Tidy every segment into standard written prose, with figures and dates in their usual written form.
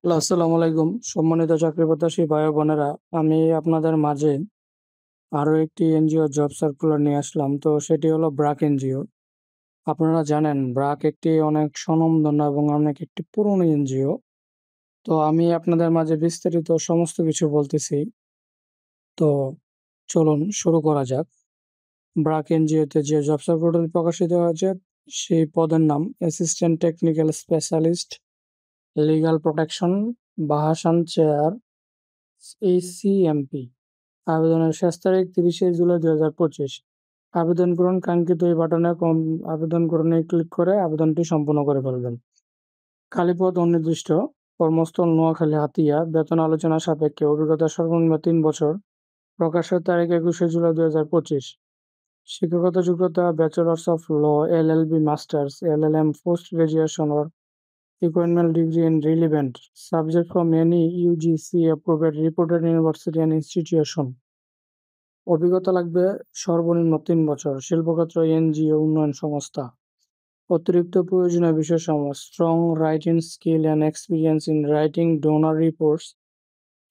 আসসালামু আলাইকুম। সম্মানিত চাকরি প্রত্যাশী ভাই ও বোনেরা, আমি আপনাদের মাঝে আরো একটি এনজিও জব সার্কুলার নিয়ে আসলাম। তো সেটি হলো ব্রাক এনজিও। আপনারা জানেন ব্রাক একটি অনেক স্বনামধন্য এবং অনেক একটি পুরনো এনজিও। তো আমি আপনাদের মাঝে বিস্তারিত সমস্ত কিছু বলতেছি। তো চলুন শুরু করা যাক। ব্রাক এনজিওতে যে জব সার্কুলার প্রকাশিত হয়েছে সেই পদের নাম assistant technical specialist, legal protection, বাহাসান চেয়ার, ACMP। আবেদনের শেষ তারিখ 30শে জুলাই 2025। আবেদন করুন কাঙ্ক্ষিত এই বাটনে আবেদন করুনে ক্লিক করে আবেদনটি সম্পূর্ণ করে ফেলবেন। খালিপদ অনির্দিষ্ট, কর্মস্থল নোয়াখালী হাতিয়া, বেতন আলোচনা সাপেক্ষে, অভিজ্ঞতা সর্বনিম্ন 3 বছর, প্রকাশের তারিখ 21শে জুলাই 2025। শিক্ষাগত যোগ্যতা bachelors of law, LLB, masters, LLM, post graduation or equivalent degree in relevant subject from any UGC approved reputed university and institution। অভিজ্ঞতা লাগবে সর্বনিম্ন 3 বছর, শিল্পক্ষেত্র, এনজিও, উন্নয়ন সংস্থা। অতিরিক্ত প্রয়োজনীয় বিষয়সমূহ: strong writing skill and experience in writing donor reports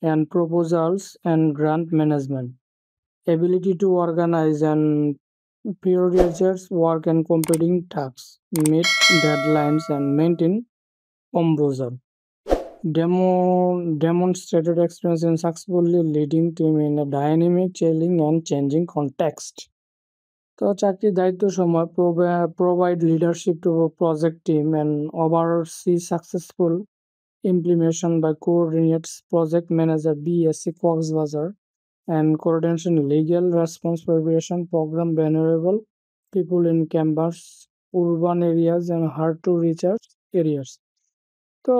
and proposals and grant management, ability to organise and prioritize work and competing tasks, meet deadlines and maintain composure. Demonstrated experience in successfully leading team in a dynamic, challenging and changing context। তো চাকরির দায়িত্ব সময় provide leadership to a project team and oversee successful implementation by coordinates project manager BSc Coxbazar and coordination legal response preparation program vulnerable people in campus, urban areas and hard to reach areas। তো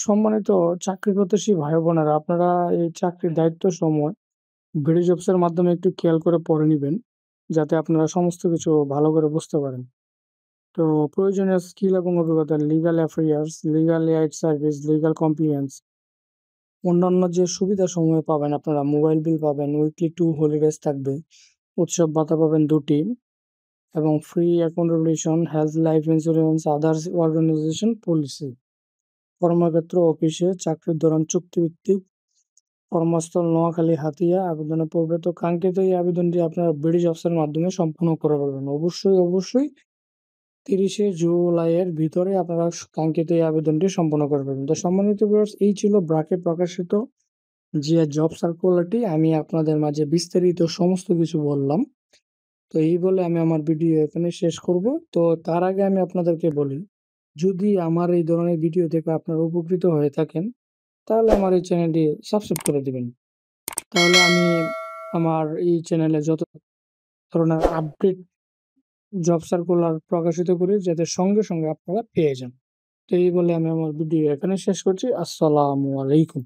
সম্মানিত চাকরি প্রত্যাশী ভাই বোনেরা, আপনারা এই চাকরির দায়িত্ব সময় ভিডিও জবসের মাধ্যমে একটু খেয়াল করে পড়ে নিবেন, যাতে আপনারা সমস্ত কিছু ভালো করে বুঝতে পারেন। তো প্রয়োজনীয় স্কিল এবং অভিজ্ঞতা: legal affairs, legal aid service, legal compliance. অন্যান্য যে সুবিধা সমূহ পাবেন, আপনারা মোবাইল বিল পাবেন, উইকলি 2 হলিডেজ থাকবে, উৎসব ভাতা পাবেন 2টি এবং free accommodation, health, life insurance, others organisation policy. কর্মক্ষেত্র অফিসে, চাকরির ধরন চুক্তিভিত্তিক, কর্মস্থল নোয়াখালী হাতিয়া। আবেদনের পূর্বে তো কাঙ্ক্ষিত এই আবেদনটি আপনারা বিডি জবসের মাধ্যমে সম্পূর্ণ করে পারবেন। অবশ্যই 30শে জুলাইয়ের ভিতরে আপনারা কাঙ্ক্ষিত এই আবেদনটি সম্পন্ন করে ফেলবেন। তো সম্মানিত ভিউয়ার্স, এই ছিল ব্রাকে প্রকাশিত যে জব সার্কুলারটি। আমি আপনাদের মাঝে বিস্তারিত সমস্ত কিছু বললাম। তো এই বলে আমি আমার ভিডিও এখানে শেষ করব। তো তার আগে আমি আপনাদেরকে বলি, যদি আমার এই ধরনের ভিডিও থেকে আপনারা উপকৃত হয়ে থাকেন, তাহলে আমার এই চ্যানেলটি সাবস্ক্রাইব করে দিবেন। তাহলে আমি আমার এই চ্যানেলে যত ধরনের আপডেট জব সার্কুলার প্রকাশিত করি, যাতে সঙ্গে আপনারা পেয়ে যান। তো এই বলে আমি আমার ভিডিও এখানে শেষ করছি। আসসালামু আলাইকুম।